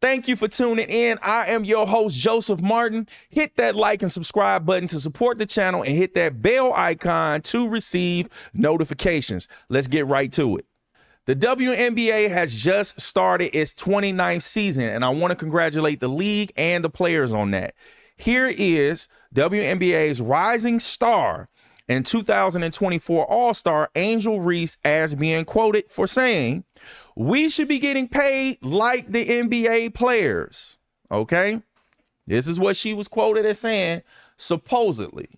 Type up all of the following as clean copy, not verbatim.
Thank you for tuning in. I am your host, Joseph Martin. Hit that like and subscribe button to support the channel and hit that bell icon to receive notifications. Let's get right to it. The WNBA has just started its 29th season, and I want to congratulate the league and the players on that. Here is WNBA's rising star and 2024 All-Star Angel Reese as being quoted for saying, "We should be getting paid like the NBA players." Okay? This is what she was quoted as saying, supposedly.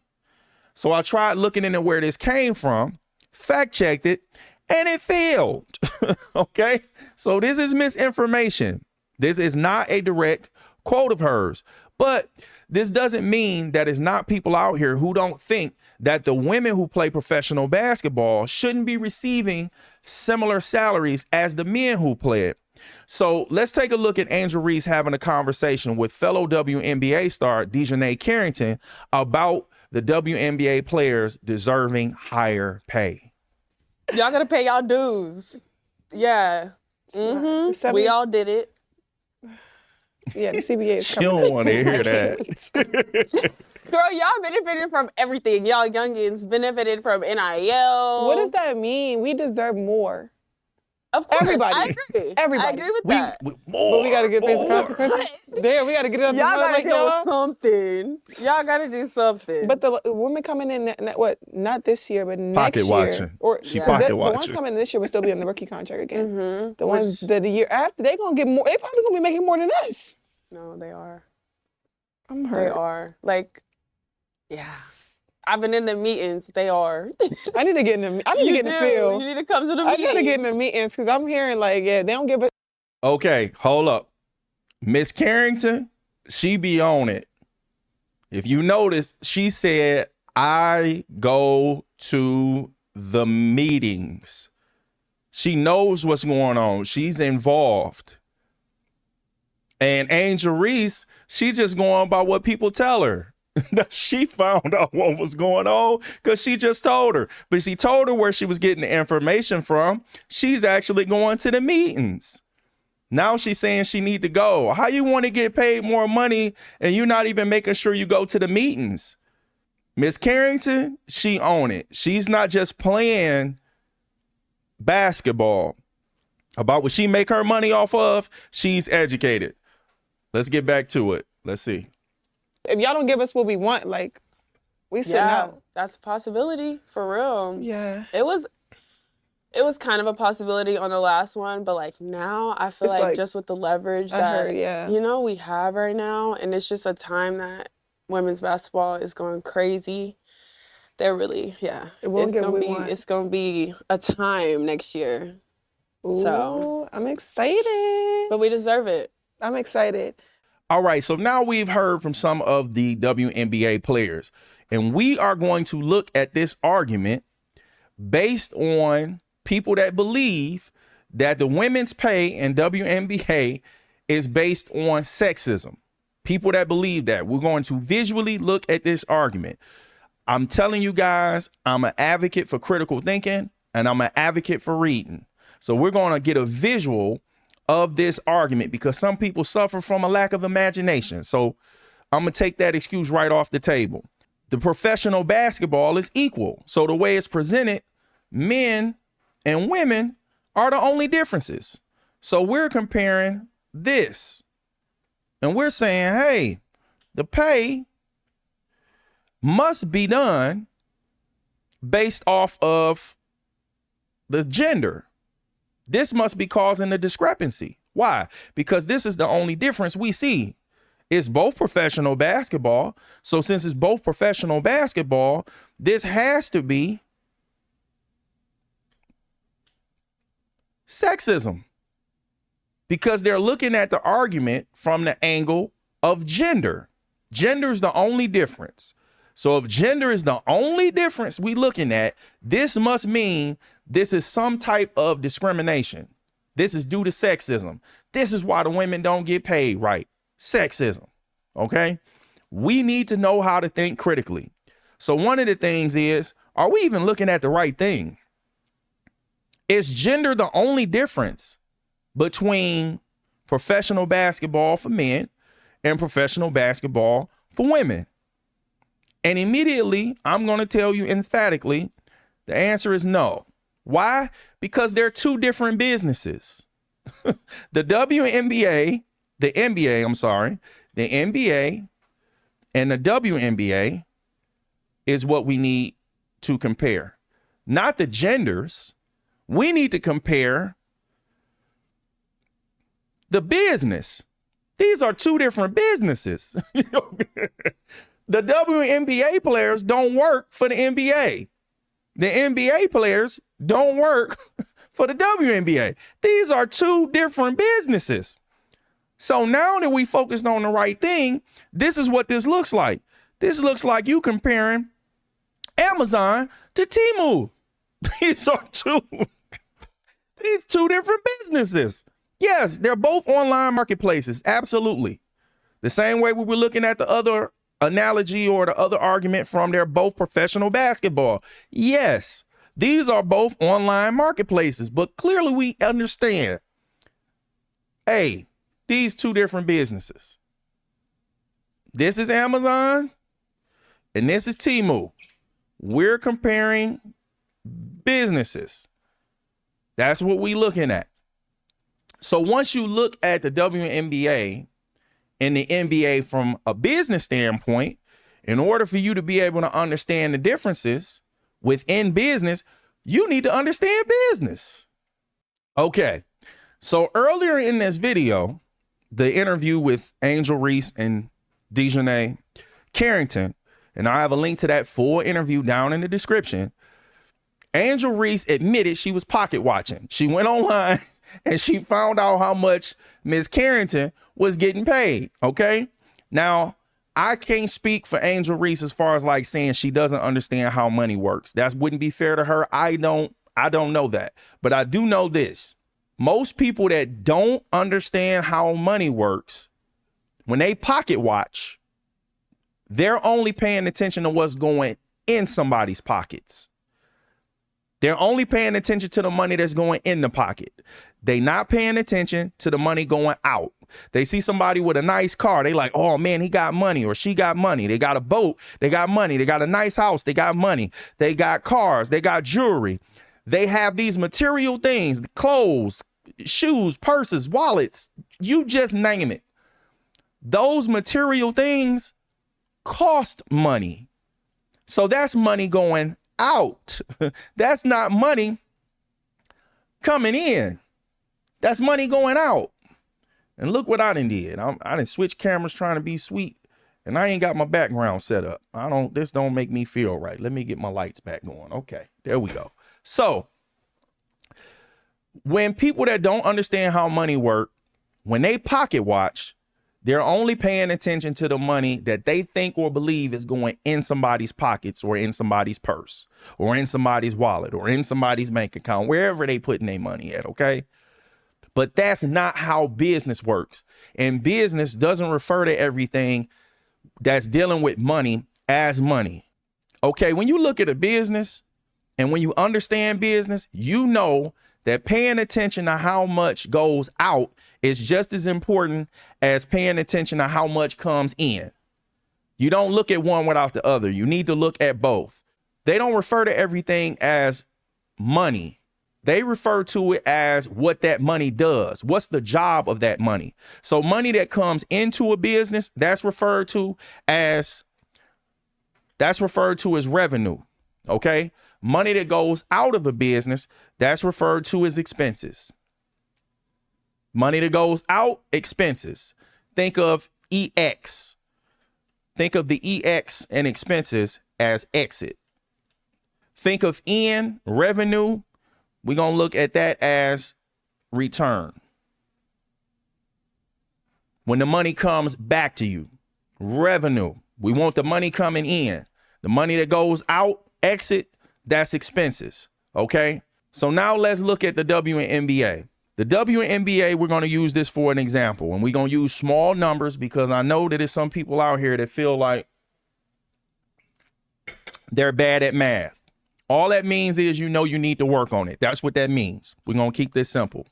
So I tried looking into where this came from, fact-checked it, and it failed. Okay? So this is misinformation. This is not a direct quote of hers. But this doesn't mean that it's not people out here who don't think that the women who play professional basketball shouldn't be receiving similar salaries as the men who play it. So let's take a look at Angel Reese having a conversation with fellow WNBA star DiJonai Carrington about the WNBA players deserving higher pay. Y'all gotta pay y'all dues. Yeah. We all did it. Yeah, the CBA is She coming. don't want to hear that. Girl, y'all benefited from everything. Y'all youngins benefited from NIL. What does that mean? We deserve more. Of course, Everybody. I agree. Everybody. I agree with that. But we gotta get things consequences. Damn, we gotta get it up. Y'all gotta like, do y'all. something. Y'all gotta do something. But the women coming in, not this year, but next Pocket year. watching. Or She the pocket ones watching. coming in this year will still be on the rookie contract again. Mm-hmm. The ones that the year after, they gonna get more. They probably gonna be making more than us. No, they are. I'm They hurt. are. Like, yeah. I've been in the meetings. They are. I need to get in the. I need to get in the field. You need to come to the I meeting. gotta get in the meetings because I'm hearing like, yeah, they don't give a. Okay, hold up. Miss Carrington, she be on it. If you notice, she said, "I go to the meetings." She knows what's going on. She's involved. And Angel Reese, she's just going by what people tell her. She found out what was going on because she just told her. But she told her where she was getting the information from. She's actually going to the meetings. Now she's saying she need to go. How you want to get paid more money and you're not even making sure you go to the meetings? Miss Carrington, she own it. She's not just playing basketball. About what she make her money off of, she's educated. Let's get back to it. Let's see. If y'all don't give us what we want, like, we sit out. That's a possibility for real. Yeah. It was kind of a possibility on the last one, but like now I feel It's like like, just with the leverage I that heard, yeah. we have right now, and it's just a time that women's basketball is going crazy. They're really, yeah. It's gonna be a time next year. Ooh, So I'm excited. but we deserve it. I'm excited. All right, so now we've heard from some of the WNBA players, and we are going to look at this argument based on people that believe that the women's pay in WNBA is based on sexism. People that believe that. We're going to visually look at this argument. I'm telling you guys, I'm an advocate for critical thinking, and I'm an advocate for reading. So we're going to get a visual of this argument because some people suffer from a lack of imagination. So I'm going to take that excuse right off the table. The professional basketball is equal. So the way it's presented, men and women are the only differences. So we're comparing this and we're saying, hey, the pay must be done based off of the gender. This must be causing the discrepancy. Why? Because this is the only difference we see. It's both professional basketball. So since it's both professional basketball, this has to be sexism. Because they're looking at the argument from the angle of gender. Gender is the only difference. So if gender is the only difference we looking at, this must mean this is some type of discrimination. This is due to sexism. This is why the women don't get paid right. Sexism. Okay? We need to know how to think critically. So one of the things is, are we even looking at the right thing? Is gender the only difference between professional basketball for men and professional basketball for women? And immediately, I'm going to tell you emphatically, the answer is no. Why? Because they're two different businesses. The NBA and the WNBA is what we need to compare. Not the genders. We need to compare the business. These are two different businesses. The WNBA players don't work for the NBA. The NBA players don't work for the WNBA. These are two different businesses. So now that we focused on the right thing, this is what this looks like. This looks like you comparing Amazon to Temu. These two different businesses. Yes, they're both online marketplaces. Absolutely. The same way we were looking at the other analogy or the other argument from they're both professional basketball. Yes, these are both online marketplaces, but clearly we understand, hey, these two different businesses. This is Amazon and this is Temu. We're comparing businesses. That's what we're looking at. So once you look at the WNBA and the NBA from a business standpoint, in order for you to be able to understand the differences within business, you need to understand business. Okay, so earlier in this video, the interview with Angel Reese and DiJonai Carrington, and I have a link to that full interview down in the description, Angel Reese admitted she was pocket watching. She went online and she found out how much Ms. Carrington was getting paid, okay? Now, I can't speak for Angel Reese as far as like saying she doesn't understand how money works. That wouldn't be fair to her. I don't know that. But I do know this. Most people that don't understand how money works, when they pocket watch, they're only paying attention to what's going in somebody's pockets. They're only paying attention to the money that's going in the pocket. They not paying attention to the money going out. They see somebody with a nice car. They like, oh man, he got money or she got money. They got a boat. They got money. They got a nice house. They got money. They got cars. They got jewelry. They have these material things, clothes, shoes, purses, wallets, you just name it. Those material things cost money. So that's money going out. That's not money coming in. That's money going out. And look what I done did. I done switched cameras trying to be sweet, and I ain't got my background set up. This don't make me feel right. Let me get my lights back going. Okay, there we go. So when people that don't understand how money work, when they pocket watch, they're only paying attention to the money that they think or believe is going in somebody's pockets or in somebody's purse or in somebody's wallet or in somebody's bank account, wherever they putting their money at, okay? But that's not how business works. And business doesn't refer to everything that's dealing with money as money. Okay, when you look at a business and when you understand business, you know that paying attention to how much goes out is just as important as paying attention to how much comes in. You don't look at one without the other. You need to look at both. They don't refer to everything as money. They refer to it as what that money does. What's the job of that money? So money that comes into a business, that's referred to as revenue. Okay? Money that goes out of a business, that's referred to as expenses. Money that goes out, expenses. Think of EX. Think of the EX and expenses as exit. Think of in, revenue. We're going to look at that as return. When the money comes back to you, revenue. We want the money coming in. The money that goes out, exit, that's expenses. Okay. So now let's look at the WNBA. The WNBA, we're going to use this for an example, and we're going to use small numbers because I know that there's some people out here that feel like they're bad at math. All that means is you know you need to work on it. That's what that means. We're going to keep this simple.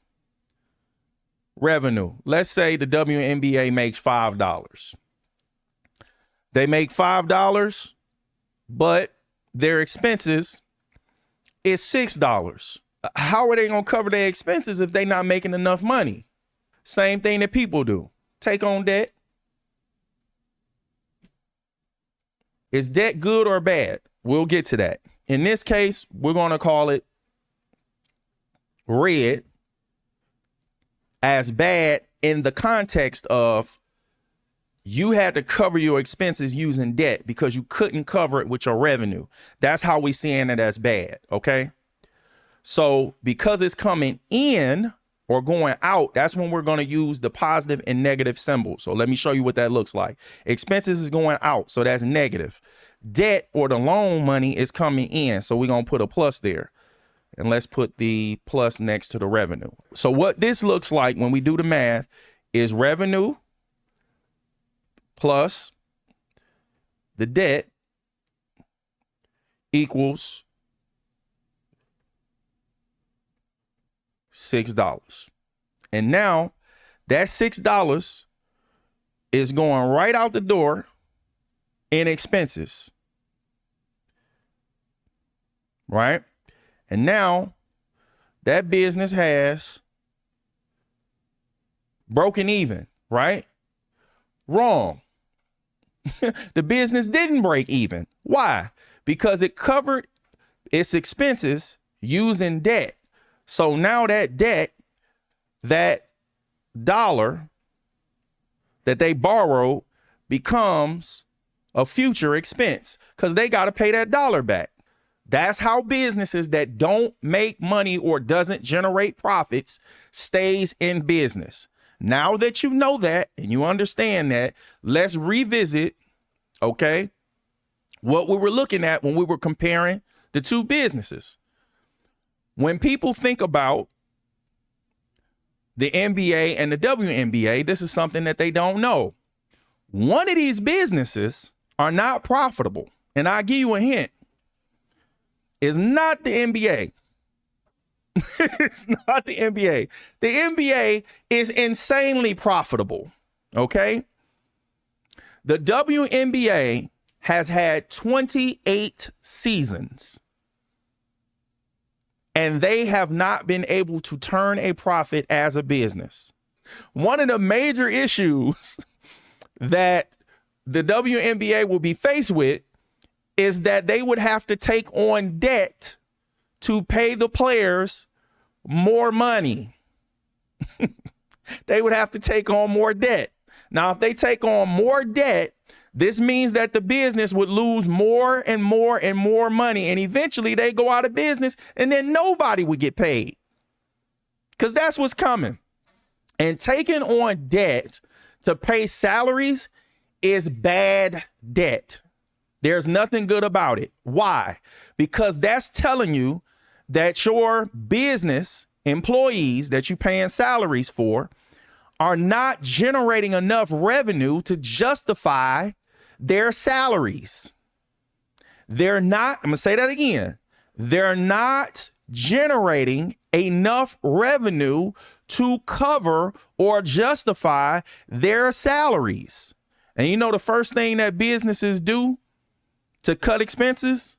revenue. Let's say the WNBA makes $5. They make $5, but their expenses is $6. How are they going to cover their expenses if they're not making enough money? Same thing that people do. Take on debt. Is debt good or bad? We'll get to that. In this case, we're going to call it red, as bad in the context of you had to cover your expenses using debt because you couldn't cover it with your revenue. That's how we seeing it as bad, okay? So because it's coming in or going out, that's when we're going to use the positive and negative symbols. So let me show you what that looks like. Expenses is going out, so that's negative. Debt or the loan money is coming in, so we're going to put a plus there. And let's put the plus next to the revenue. So what this looks like when we do the math is revenue plus the debt equals $6. And now that $6 is going right out the door in expenses, right? And now that business has broken even, right? Wrong. The business didn't break even. Why? Because it covered its expenses using debt. So now that debt, that dollar that they borrowed becomes a future expense because they got to pay that dollar back. That's how businesses that don't make money or doesn't generate profits stays in business. Now that you know that and you understand that, let's revisit, okay, what we were looking at when we were comparing the two businesses. When people think about the NBA and the WNBA, this is something that they don't know. One of these businesses are not profitable. And I'll give you a hint. It's not the NBA. It's not the NBA. The NBA is insanely profitable. Okay. The WNBA has had 28 seasons. And they have not been able to turn a profit as a business. One of the major issues that the WNBA will be faced with is that they would have to take on debt to pay the players more money. They would have to take on more debt. Now, if they take on more debt, this means that the business would lose more and more and more money. And eventually they go out of business and then nobody would get paid because that's what's coming. And taking on debt to pay salaries is bad debt. There's nothing good about it. Why? Because that's telling you that your business employees that you're paying salaries for are not generating enough revenue to justify their salaries. They're not, I'm going to say that again. They're not generating enough revenue to cover or justify their salaries. And you know the first thing that businesses do to cut expenses?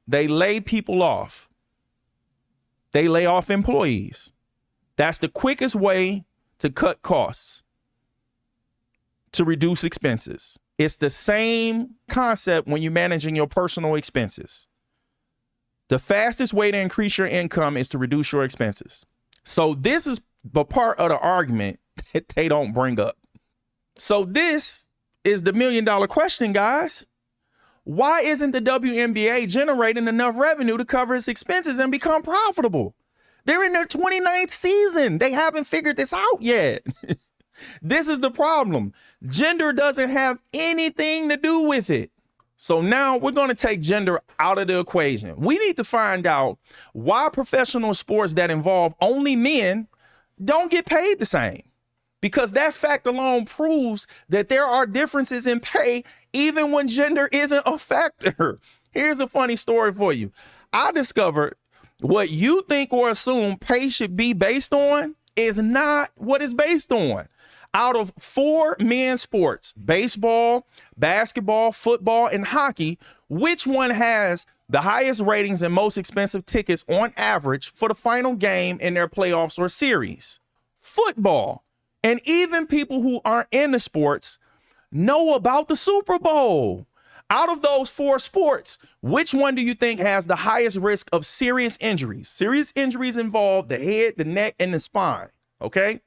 They lay people off. They lay off employees. That's the quickest way to cut costs, to reduce expenses. It's the same concept when you're managing your personal expenses. The fastest way to increase your income is to reduce your expenses. So this is the part of the argument that they don't bring up. So this is the $1 million question, guys. Why isn't the WNBA generating enough revenue to cover its expenses and become profitable? They're in their 29th season. They haven't figured this out yet. This is the problem. Gender doesn't have anything to do with it. So now we're going to take gender out of the equation. We need to find out why professional sports that involve only men don't get paid the same. Because that fact alone proves that there are differences in pay even when gender isn't a factor. Here's a funny story for you. I discovered what you think or assume pay should be based on is not what it's based on. Out of 4 men's sports, baseball, basketball, football, and hockey, which one has the highest ratings and most expensive tickets on average for the final game in their playoffs or series? Football. And even people who aren't in the sports know about the Super Bowl. Out of those 4 sports, which one do you think has the highest risk of serious injuries? Serious injuries involve the head, the neck, and the spine, okay?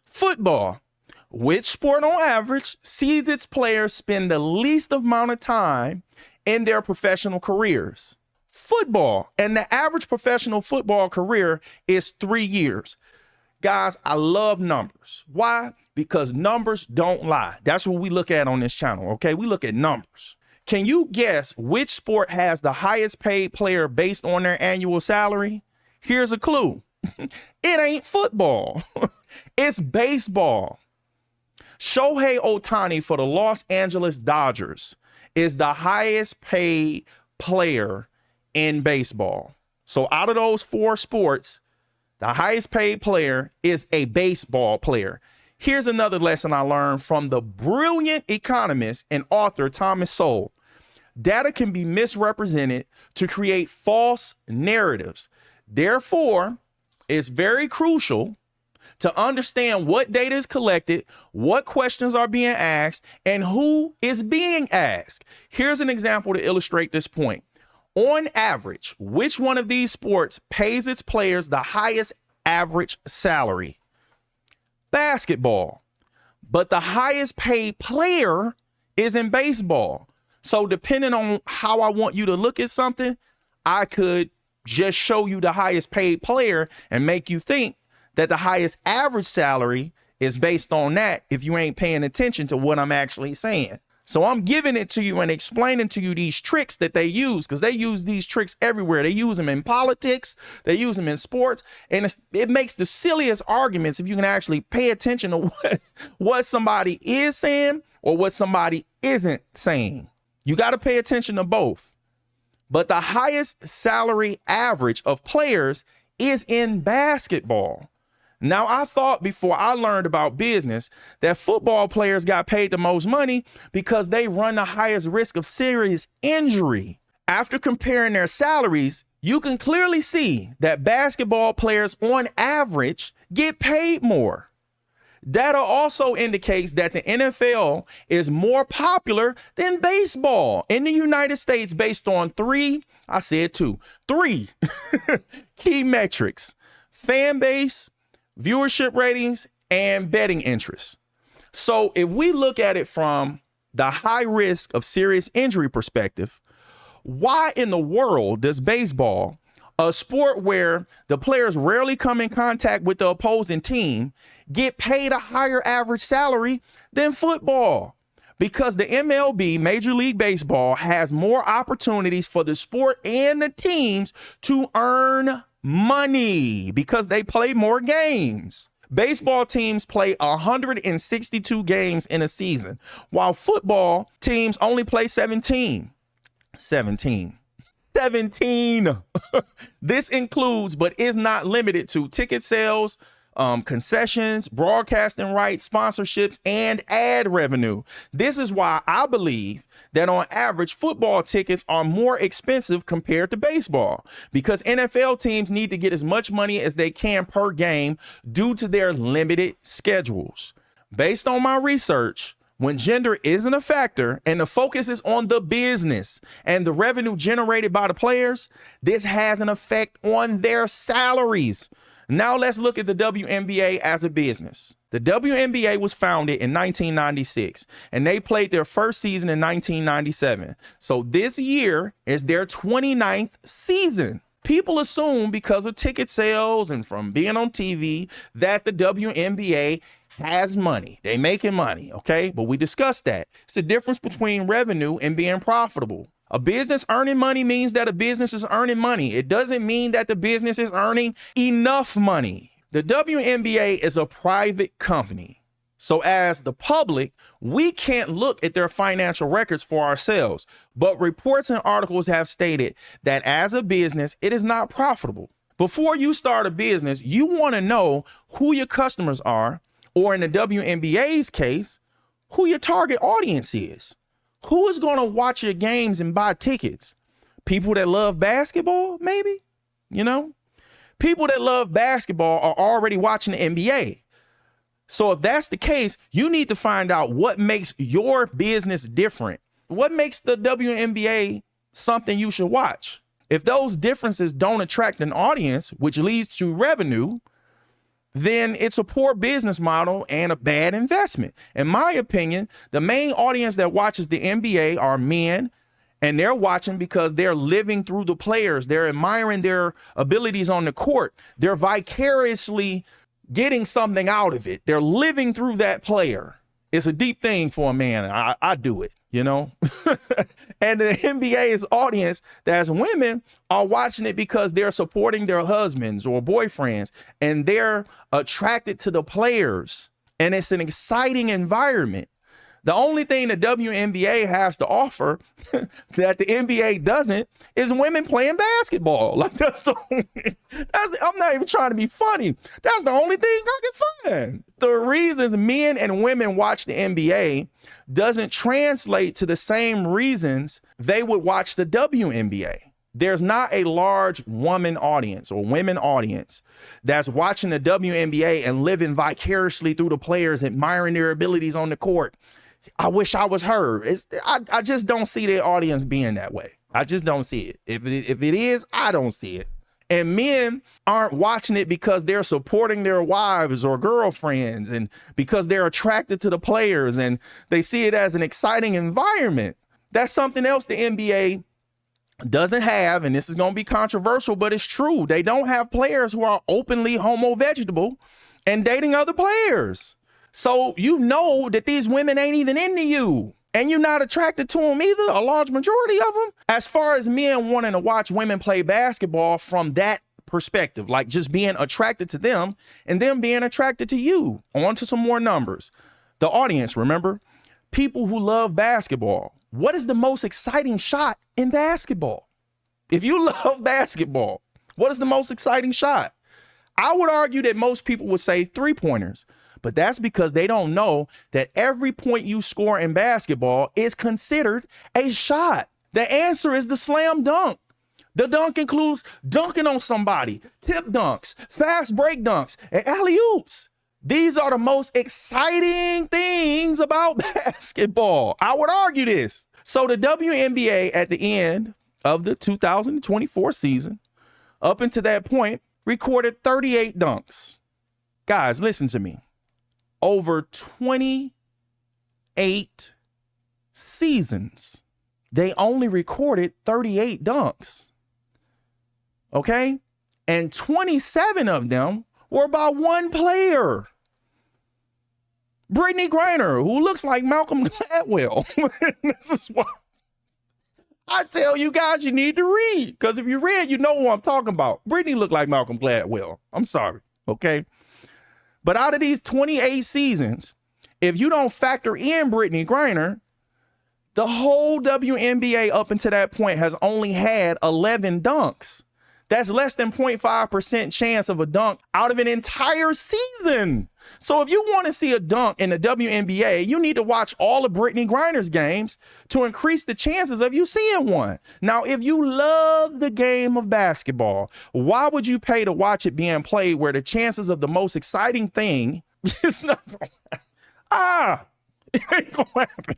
Football. Which sport on average sees its players spend the least amount of time in their professional careers? Football. And the average professional football career is 3 years. Guys, I love numbers. Why? Because numbers don't lie. That's what we look at on this channel, okay? We look at numbers. Can you guess which sport has the highest paid player based on their annual salary? Here's a clue. It ain't football. It's baseball. Shohei Ohtani for the Los Angeles Dodgers is the highest paid player in baseball. So out of those 4 sports, the highest paid player is a baseball player. Here's another lesson I learned from the brilliant economist and author Thomas Sowell. Data can be misrepresented to create false narratives. Therefore, it's very crucial to understand what data is collected, what questions are being asked, and who is being asked. Here's an example to illustrate this point. On average, which one of these sports pays its players the highest average salary? Basketball. But the highest paid player is in baseball. So depending on how I want you to look at something, I could just show you the highest paid player and make you think that the highest average salary is based on that if you ain't paying attention to what I'm actually saying. So I'm giving it to you and explaining to you these tricks that they use, because they use these tricks everywhere. They use them in politics. They use them in sports. And it makes the silliest arguments if you can actually pay attention to what somebody is saying or what somebody isn't saying. You got to pay attention to both. But the highest salary average of players is in basketball. Now, I thought before I learned about business that football players got paid the most money because they run the highest risk of serious injury. After comparing their salaries, you can clearly see that basketball players on average get paid more. Data also indicates that the NFL is more popular than baseball in the United States based on 3 key metrics: fan base, viewership ratings, and betting interest. So if we look at it from the high risk of serious injury perspective, why in the world does baseball, a sport where the players rarely come in contact with the opposing team, get paid a higher average salary than football? Because the MLB, Major League Baseball, has more opportunities for the sport and the teams to earn money because they play more games. Baseball teams play 162 games in a season, while football teams only play 17. This includes, but is not limited to, ticket sales, concessions, broadcasting rights, sponsorships, and ad revenue. This is why I believe that on average, football tickets are more expensive compared to baseball, because NFL teams need to get as much money as they can per game due to their limited schedules. Based on my research, when gender isn't a factor and the focus is on the business and the revenue generated by the players, this has an effect on their salaries. Now let's look at the WNBA as a business. The WNBA was founded in 1996 and they played their first season in 1997. So this year is their 29th season. People assume because of ticket sales and from being on TV that the WNBA has money. They making money, okay? But we discussed that. It's the difference between revenue and being profitable. A business earning money means that a business is earning money. It doesn't mean that the business is earning enough money. The WNBA is a private company. So as the public, we can't look at their financial records for ourselves. But reports and articles have stated that as a business, it is not profitable. Before you start a business, you want to know who your customers are, or in the WNBA's case, who your target audience is. Who is going to watch your games and buy tickets? People that love basketball, maybe? You know? People that love basketball are already watching the NBA. So if that's the case, you need to find out what makes your business different. What makes the WNBA something you should watch? If those differences don't attract an audience, which leads to revenue, then it's a poor business model and a bad investment. In my opinion, the main audience that watches the NBA are men, and they're watching because they're living through the players. They're admiring their abilities on the court. They're vicariously getting something out of it. They're living through that player. It's a deep thing for a man. I do it, you know? And the NBA's audience, that's women, are watching it because they're supporting their husbands or boyfriends, and they're attracted to the players. And it's an exciting environment. The only thing the WNBA has to offer that the NBA doesn't is women playing basketball. Like I'm not even trying to be funny. That's the only thing I can find. The reasons men and women watch the NBA doesn't translate to the same reasons they would watch the WNBA. There's not a large woman audience or women audience that's watching the WNBA and living vicariously through the players, admiring their abilities on the court. I wish I was her. I just don't see their audience being that way. I just don't see it. If it is, I don't see it. And men aren't watching it because they're supporting their wives or girlfriends and because they're attracted to the players and they see it as an exciting environment. That's something else the NBA doesn't have, and this is going to be controversial, but it's true. They don't have players who are openly homo-vegetable and dating other players. So you know that these women ain't even into you, and you're not attracted to them either, a large majority of them. As far as men wanting to watch women play basketball from that perspective, like just being attracted to them and them being attracted to you. On to some more numbers. The audience, remember, people who love basketball. What is the most exciting shot in basketball? If you love basketball, what is the most exciting shot? I would argue that most people would say three-pointers. But that's because they don't know that every point you score in basketball is considered a shot. The answer is the slam dunk. The dunk includes dunking on somebody, tip dunks, fast break dunks, and alley-oops. These are the most exciting things about basketball. I would argue this. So the WNBA at the end of the 2024 season, up until that point, recorded 38 dunks. Guys, listen to me. Over 28 seasons, they only recorded 38 dunks. Okay? And 27 of them were by one player. Brittany Griner, who looks like Malcolm Gladwell. This is why I tell you guys you need to read. Because if you read, you know who I'm talking about. Brittany looked like Malcolm Gladwell. I'm sorry. Okay? But out of these 28 seasons, if you don't factor in Brittany Griner, the whole WNBA up until that point has only had 11 dunks. That's less than 0.5% chance of a dunk out of an entire season. So if you want to see a dunk in the WNBA, you need to watch all of Brittany Griner's games to increase the chances of you seeing one. Now, if you love the game of basketball, why would you pay to watch it being played where the chances of the most exciting thing is not going to happen? It ain't going to happen.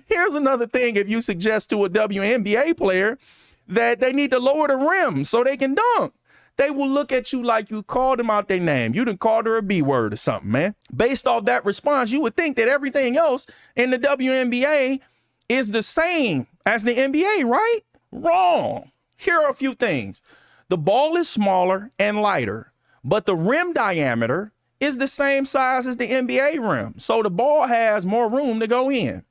Here's another thing if you suggest to a WNBA player that they need to lower the rim so they can dunk. They will look at you like you called them out their name. You done called her a B word or something, man. Based off that response, you would think that everything else in the WNBA is the same as the NBA, right? Wrong. Here are a few things. The ball is smaller and lighter, but the rim diameter is the same size as the NBA rim. So the ball has more room to go in.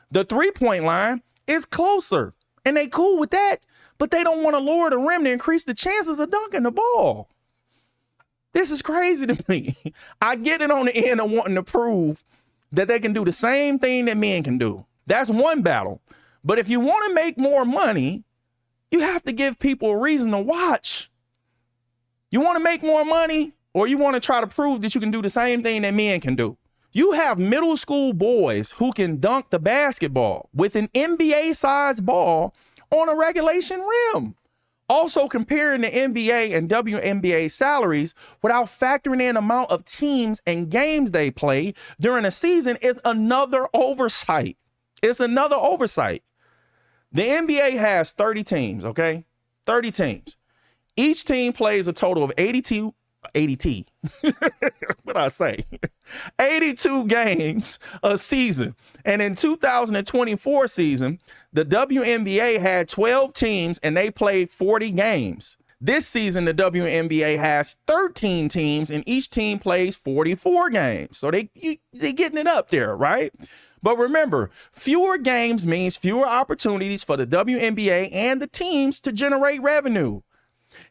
The three-point line is closer, and they cool with that. But they don't want to lower the rim to increase the chances of dunking the ball. This is crazy to me. I get it on the end of wanting to prove that they can do the same thing that men can do. That's one battle. But if you want to make more money, you have to give people a reason to watch. You want to make more money, or you want to try to prove that you can do the same thing that men can do? You have middle school boys who can dunk the basketball with an NBA-sized ball on a regulation rim. Also, comparing the NBA and WNBA salaries without factoring in amount of teams and games they play during a season is another oversight. It's another oversight. The NBA has 30 teams, okay? 30 teams. Each team plays a total of 82 what I say? 82 games a season. And in 2024 season, the WNBA had 12 teams and they played 40 games. This season, the WNBA has 13 teams and each team plays 44 games. So they're getting it up there, right? But remember, fewer games means fewer opportunities for the WNBA and the teams to generate revenue.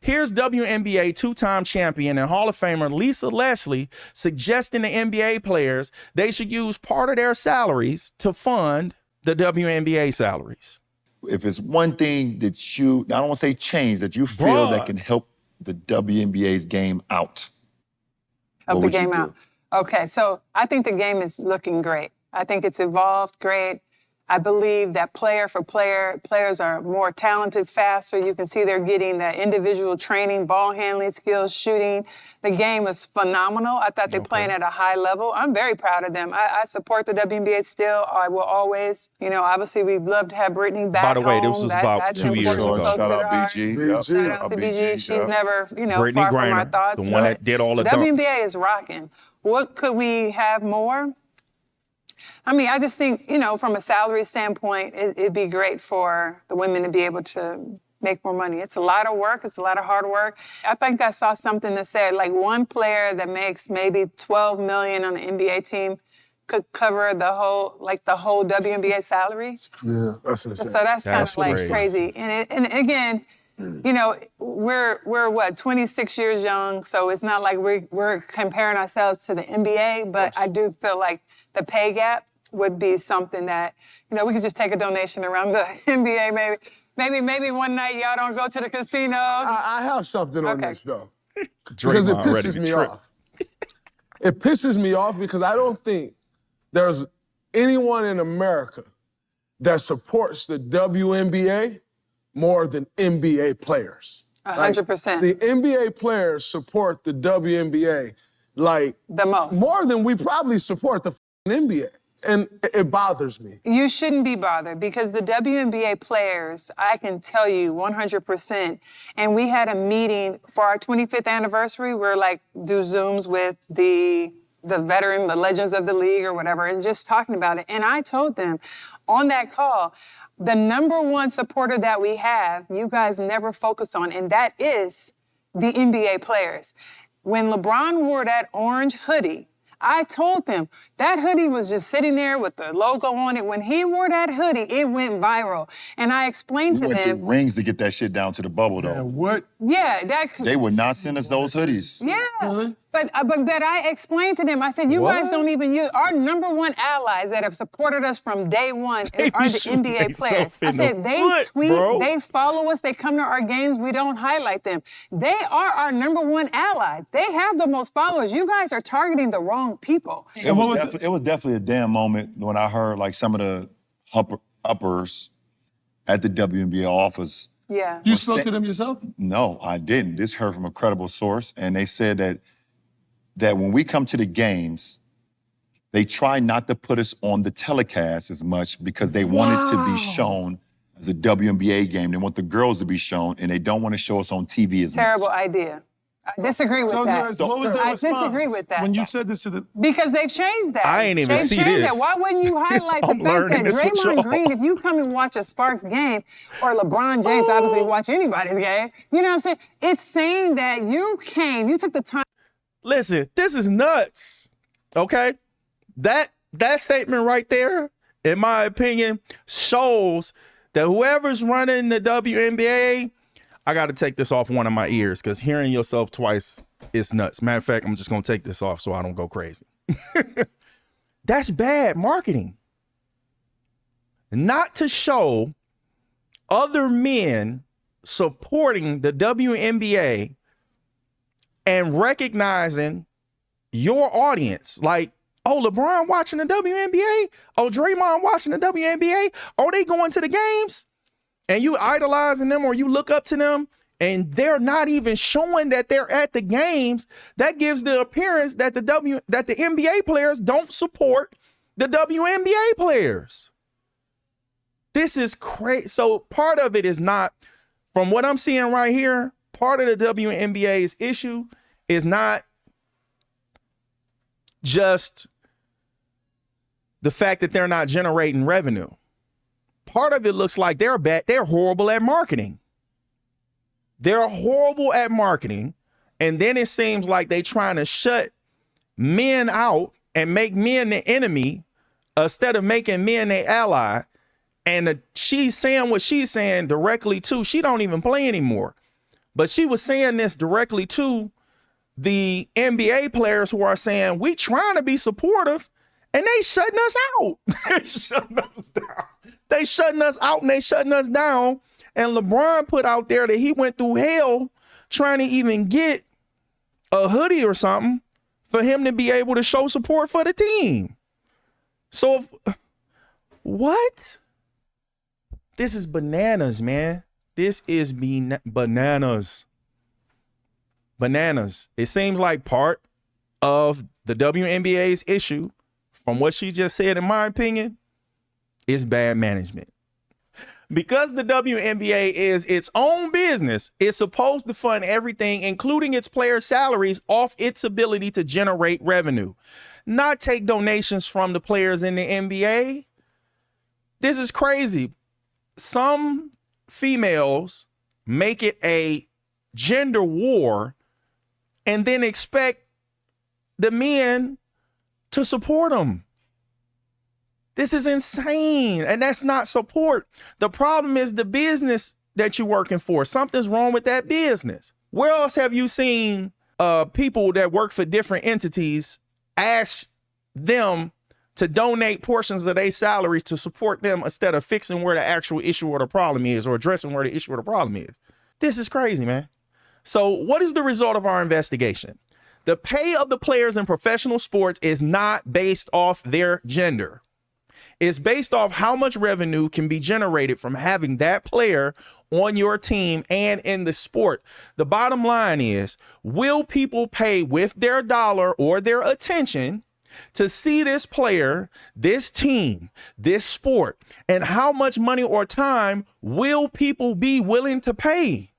Here's WNBA two-time champion and Hall of Famer Lisa Leslie suggesting to NBA players they should use part of their salaries to fund the WNBA salaries. If it's one thing that you, I don't want to say change, that you feel that can help the WNBA's game out. Help the game out. Okay, so I think the game is looking great. I think it's evolved great. I believe that player for player, players are more talented, faster. You can see they're getting that individual training, ball handling skills, shooting. The game is phenomenal. I thought they're playing at a high level. I'm very proud of them. I support the WNBA still. I will always, obviously we'd love to have Brittany back home. By the way, this was about 2 years ago. Shout out BG. Shout out to BG. She's never, Brittany far Griner, from our thoughts. the one that did all the dunks. WNBA is rocking. What could we have more? I just think, from a salary standpoint, it'd be great for the women to be able to make more money. It's a lot of work. It's a lot of hard work. I think I saw something that said, one player that makes maybe $12 million on an NBA team could cover the whole WNBA salary. Yeah, that's insane. So that's kind of crazy. And again, we're what, 26 years young, so it's not like we're comparing ourselves to the NBA, but I do feel like the pay gap would be something that, we could just take a donation around the NBA maybe one night y'all don't go to the casino. I have something on this, though. Because it pisses me off. It pisses me off because I don't think there's anyone in America that supports the WNBA more than NBA players. 100%. The NBA players support the WNBA the most. More than we probably support the NBA. And it bothers me. You shouldn't be bothered because the WNBA players, I can tell you 100%, and we had a meeting for our 25th anniversary. We're do Zooms with the veteran, the legends of the league or whatever, and just talking about it. And I told them on that call, the number one supporter that we have, you guys never focus on, and that is the NBA players. When LeBron wore that orange hoodie, I told them that hoodie was just sitting there with the logo on it. When he wore that hoodie, it went viral. And I explained to them. We went through rings to get that shit down to the bubble, though. And what? Yeah, they would not send us those hoodies. Yeah, really? But I explained to them. I said, you guys don't even use our number one allies that have supported us from day one are the NBA players. I said they tweet, they follow us, they come to our games. We don't highlight them. They are our number one ally. They have the most followers. You guys are targeting the wrong people. It was definitely a damn moment when I heard some of the uppers at the WNBA office. Yeah. You spoke to them yourself? No, I didn't. This heard from a credible source, and they said that when we come to the games, they try not to put us on the telecast as much because they want it to be shown as a WNBA game. They want the girls to be shown, and they don't want to show us on TV as much. Terrible idea. I disagree with that. What was the response? I disagree with that. When you said this to the... Because they've changed that. I ain't even see this. That. Why wouldn't you highlight the fact that Draymond Green, if you come and watch a Sparks game, or LeBron James obviously watch anybody's game, you know what I'm saying? It's saying that you took the time. Listen, this is nuts, okay? That statement right there, in my opinion, shows that whoever's running the WNBA, I got to take this off one of my ears because hearing yourself twice is nuts. Matter of fact, I'm just going to take this off so I don't go crazy. That's bad marketing. Not to show other men supporting the WNBA and recognizing your audience. Like, oh, LeBron watching the WNBA? Oh, Draymond watching the WNBA? Oh, they going to the games? And you idolizing them or you look up to them and they're not even showing that they're at the games. That gives the appearance that the NBA players don't support the WNBA players. This is crazy. So part of it is not, from what I'm seeing right here, part of the WNBA's issue is not just the fact that they're not generating revenue. Part of it looks like they're bad. They're horrible at marketing. They're horrible at marketing. And then it seems like they're trying to shut men out and make men the enemy instead of making men their ally. And she's saying what she's saying directly to, she don't even play anymore. But she was saying this directly to the NBA players who are saying, we trying to be supportive, and they shutting us out. They shutting us down. They shutting us out and they shutting us down. And LeBron put out there that he went through hell trying to even get a hoodie or something for him to be able to show support for the team. So, what? This is bananas, man. This is bananas. Bananas. It seems like part of the WNBA's issue, from what she just said, in my opinion, is bad management. Because the WNBA is its own business, it's supposed to fund everything, including its players' salaries, off its ability to generate revenue, not take donations from the players in the NBA. This is crazy. Some females make it a gender war and then expect the men to support them. This is insane, and that's not support. The problem is the business that you're working for. Something's wrong with that business. Where else have you seen people that work for different entities ask them to donate portions of their salaries to support them instead of fixing where the actual issue or the problem is, or addressing where the issue or the problem is? This is crazy, man. So what is the result of our investigation? The pay of the players in professional sports is not based off their gender. It's based off how much revenue can be generated from having that player on your team and in the sport. The bottom line is, will people pay with their dollar or their attention to see this player, this team, this sport, and how much money or time will people be willing to pay?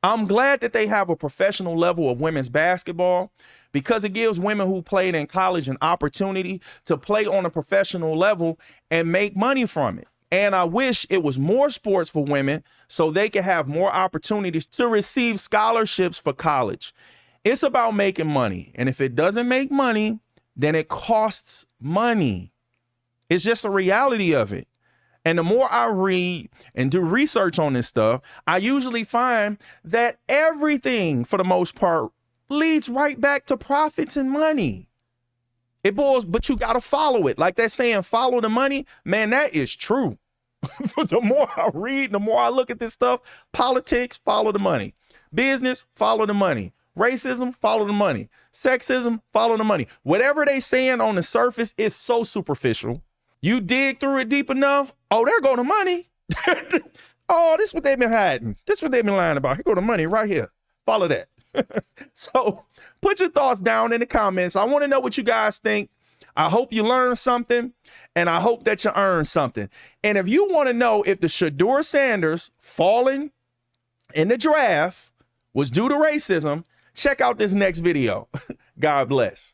I'm glad that they have a professional level of women's basketball, because it gives women who played in college an opportunity to play on a professional level and make money from it. And I wish it was more sports for women so they can have more opportunities to receive scholarships for college. It's about making money. And if it doesn't make money, then it costs money. It's just a reality of it. And the more I read and do research on this stuff, I usually find that everything, for the most part, leads right back to profits and money. It boils, but you got to follow it. Like that saying, follow the money. Man, that is true. The more I read, the more I look at this stuff. Politics, follow the money. Business, follow the money. Racism, follow the money. Sexism, follow the money. Whatever they saying on the surface is so superficial. You dig through it deep enough, oh, there go the money. Oh, this is what they've been hiding. This is what they've been lying about. Here go the money right here. Follow that. So put your thoughts down in the comments. I want to know what you guys think. I hope you learned something, and I hope that you earned something. And if you want to know if the Shedeur Sanders falling in the draft was due to racism, check out this next video. God bless.